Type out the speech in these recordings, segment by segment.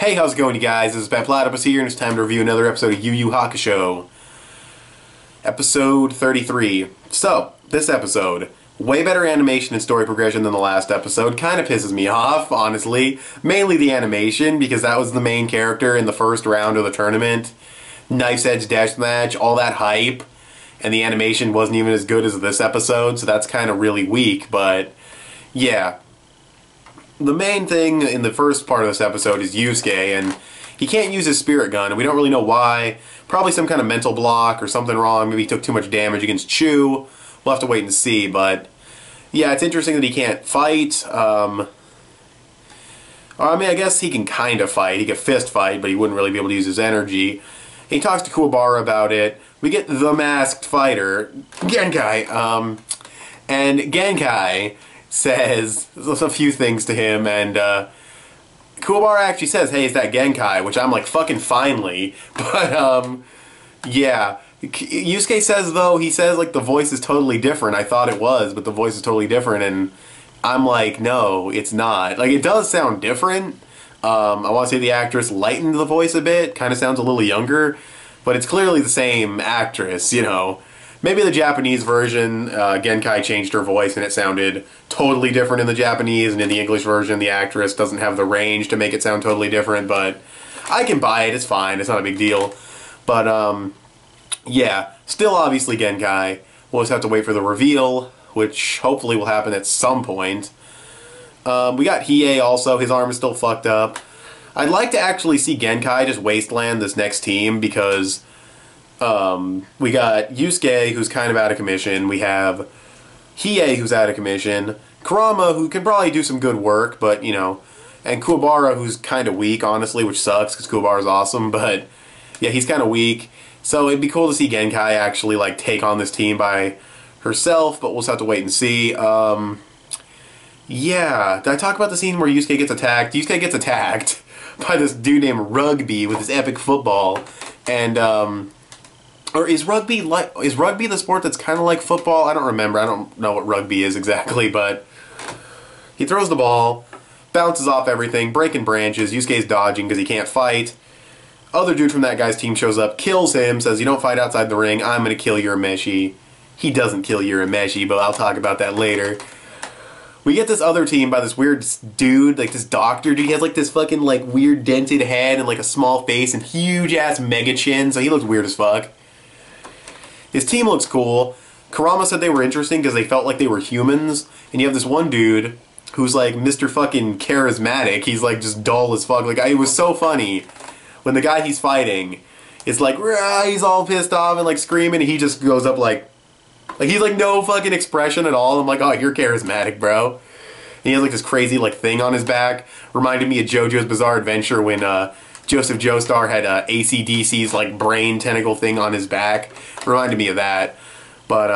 Hey, how's it going, you guys? This is petplatypus here, and it's time to review another episode of Yu Yu Hakusho. Episode 33. So, this episode, way better animation and story progression than the last episode. Kind of pisses me off, honestly. Mainly the animation, because that was the main character in the first round of the tournament. Knife's Edge Deathmatch, all that hype, and the animation wasn't even as good as this episode, so that's kind of really weak, but yeah. The main thing in the first part of this episode is Yusuke, and he can't use his spirit gun, and we don't really know why. Probably some kind of mental block or something wrong. Maybe he took too much damage against Chu. We'll have to wait and see, but yeah, it's interesting that he can't fight. I mean, I guess he can kind of fight. He can fist fight, but he wouldn't really be able to use his energy. He talks to Kuwabara about it. We get the masked fighter, Genkai, and Genkai says a few things to him, and Kuwabara actually says, hey, is that Genkai? Which I'm like, fucking finally. But, yeah. Yusuke says, though, he says, like, the voice is totally different. I thought it was, but the voice is totally different, and I'm like, no, it's not. Like, it does sound different. I want to say the actress lightened the voice a bit, kind of sounds a little younger, but it's clearly the same actress, you know. Maybe the Japanese version, Genkai changed her voice and it sounded totally different in the Japanese, and in the English version the actress doesn't have the range to make it sound totally different, but I can buy it, it's fine, it's not a big deal. But, yeah, still obviously Genkai. We'll just have to wait for the reveal, which hopefully will happen at some point. We got Hiei also, his arm is still fucked up. I'd like to actually see Genkai just wasteland this next team, because we got Yusuke, who's kind of out of commission. We have Hiei, who's out of commission. Kurama, who can probably do some good work, but, you know. And Kuwabara, who's kind of weak, honestly, which sucks, because Kuwabara's awesome, but, yeah, he's kind of weak. So it'd be cool to see Genkai actually, like, take on this team by herself, but we'll just have to wait and see. Yeah, did I talk about the scene where Yusuke gets attacked? Yusuke gets attacked by this dude named Rugby with his epic football, and, or is rugby the sport that's kind of like football? I don't remember. I don't know what rugby is exactly, but he throws the ball, bounces off everything, breaking branches. Yusuke's dodging because he can't fight. Other dude from that guy's team shows up, kills him, says, you don't fight outside the ring, I'm going to kill Urameshi. He doesn't kill Urameshi, but I'll talk about that later. We get this other team by this weird dude, like this doctor dude. He has like this fucking like weird dented head and like a small face and huge ass mega chin, so he looks weird as fuck. His team looks cool. Kurama said they were interesting because they felt like they were humans. And you have this one dude who's like Mr. fucking charismatic. He's like just dull as fuck. Like, it was so funny when the guy he's fighting is like, rah, he's all pissed off and like screaming, and he just goes up like he's like no fucking expression at all. I'm like, oh, you're charismatic, bro. And he has like this crazy like thing on his back. Reminded me of JoJo's Bizarre Adventure when Joseph Joestar had AC/DC's like brain tentacle thing on his back. Reminded me of that. But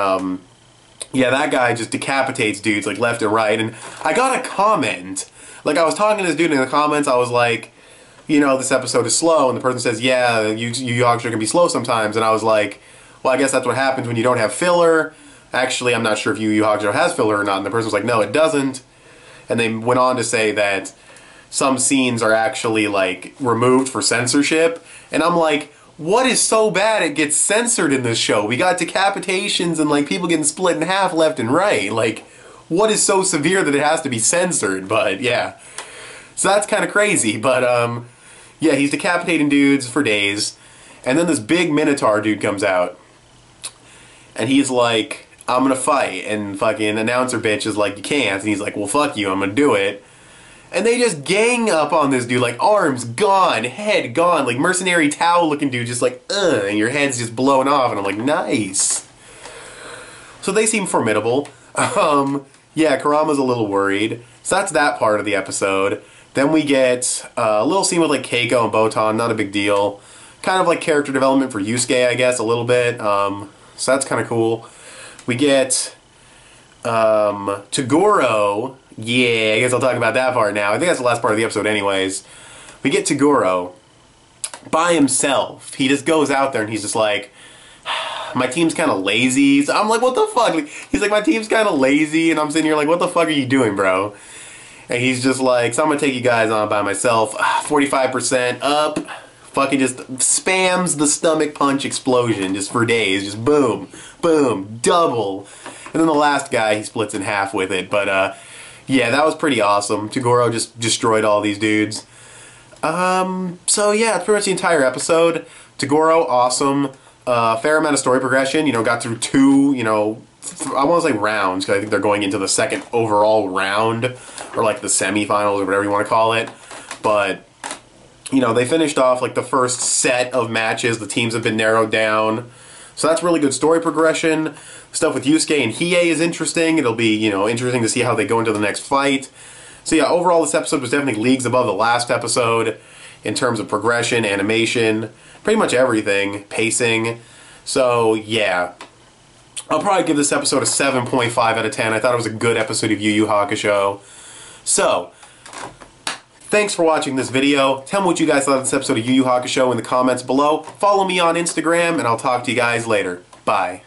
yeah, that guy just decapitates dudes like left and right. And I got a comment. Like, I was talking to this dude in the comments, I was like, you know, this episode is slow, and the person says, yeah, Yu Yu Hakusho can be slow sometimes, and I was like, well, I guess that's what happens when you don't have filler. Actually, I'm not sure if Yu Yu Hakusho has filler or not, and the person was like, no, it doesn't. And they went on to say that some scenes are actually, like, removed for censorship, and I'm like, what is so bad it gets censored in this show? We got decapitations and, like, people getting split in half left and right. Like, what is so severe that it has to be censored? But, yeah. So that's kind of crazy, but, yeah, he's decapitating dudes for days, and then this big Minotaur dude comes out, and he's like, I'm gonna fight, and fucking announcer bitch is like, you can't, and he's like, well, fuck you, I'm gonna do it. And they just gang up on this dude, like, arms gone, head gone, like, mercenary towel looking dude, just like, and your head's just blowing off, and I'm like, nice. So they seem formidable. Yeah, Kurama's a little worried. So that's that part of the episode. Then we get a little scene with, like, Keiko and Botan, not a big deal. Kind of like character development for Yusuke, I guess, a little bit. So that's kind of cool. We get Toguro. Yeah, I guess I'll talk about that part now. I think that's the last part of the episode anyways. We get Toguro by himself. He just goes out there and he's just like, my team's kind of lazy. So I'm like, what the fuck? He's like, my team's kind of lazy. And I'm sitting here like, what the fuck are you doing, bro? And he's just like, so I'm gonna take you guys on by myself. 45% up. Fucking just spams the stomach punch explosion just for days. Just boom, boom, double. And then the last guy, he splits in half with it. But yeah, that was pretty awesome. Toguro just destroyed all these dudes. So yeah, it's pretty much the entire episode. Toguro, awesome. Fair amount of story progression. You know, got through 2, you know, I want to say rounds, because I think they're going into the second overall round, or like the semifinals, or whatever you want to call it. But you know, they finished off like the first set of matches. The teams have been narrowed down. So that's really good story progression. Stuff with Yusuke and Hiei is interesting. It'll be, you know, interesting to see how they go into the next fight. So yeah, overall this episode was definitely leagues above the last episode in terms of progression, animation, pretty much everything, pacing. So yeah, I'll probably give this episode a 7.5 out of 10. I thought it was a good episode of Yu Yu Hakusho. So, thanks for watching this video. Tell me what you guys thought of this episode of Yu Yu Hakusho in the comments below. Follow me on Instagram, and I'll talk to you guys later. Bye.